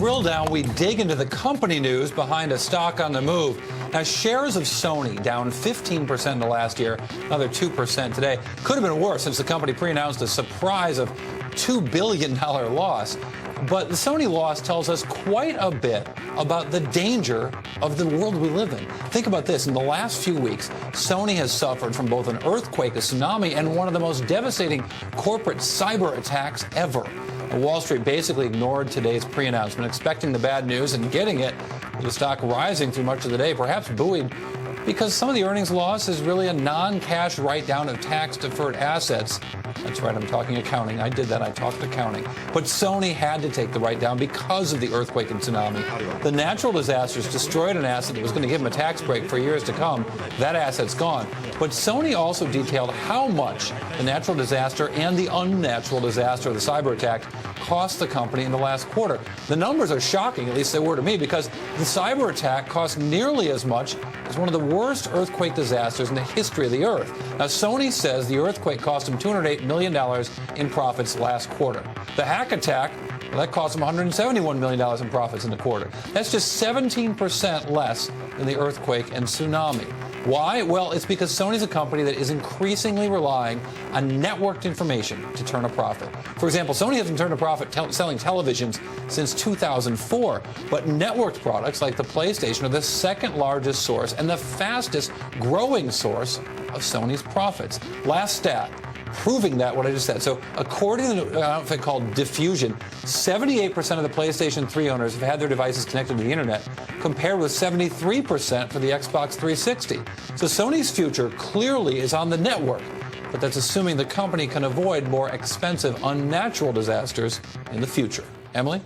drill down, we dig into the company news behind a stock on the move. Now, shares of Sony down 15% in the last year, another 2% today. Could have been worse since the company pre-announced a surprise of $2 billion loss. But the Sony loss tells us quite a bit about the danger of the world we live in. Think about this. In the last few weeks, Sony has suffered from both an earthquake, a tsunami, and one of the most devastating corporate cyber attacks ever. Wall Street basically ignored today's pre-announcement, expecting the bad news and getting it, with the stock rising through much of the day, perhaps buoyed because some of the earnings loss is really a non-cash write-down of tax-deferred assets. That's right, I'm talking accounting. I did that. I talked accounting. But Sony had to take the write-down because of the earthquake and tsunami. The natural disasters destroyed an asset that was going to give them a tax break for years to come. That asset's gone. But Sony also detailed how much the natural disaster and the unnatural disaster of the cyber attack cost the company in the last quarter. The numbers are shocking, at least they were to me, because the cyber attack cost nearly as much as one of the worst earthquake disasters in the history of the Earth. Now, Sony says the earthquake cost them $208 million in profits last quarter. The hack attack, well, that cost them $171 million in profits in the quarter. That's just 17% less than the earthquake and tsunami. Why? Well, it's because Sony's a company that is increasingly relying on networked information to turn a profit. For example, Sony hasn't turned a profit selling televisions since 2004, but networked products like the PlayStation are the second largest source and the fastest growing source of Sony's profits. Last stat, proving that what I just said. So according to an outfit called Diffusion, 78% of the PlayStation 3 owners have had their devices connected to the internet, compared with 73% for the Xbox 360. So Sony's future clearly is on the network, but that's assuming the company can avoid more expensive, unnatural disasters in the future. Emily?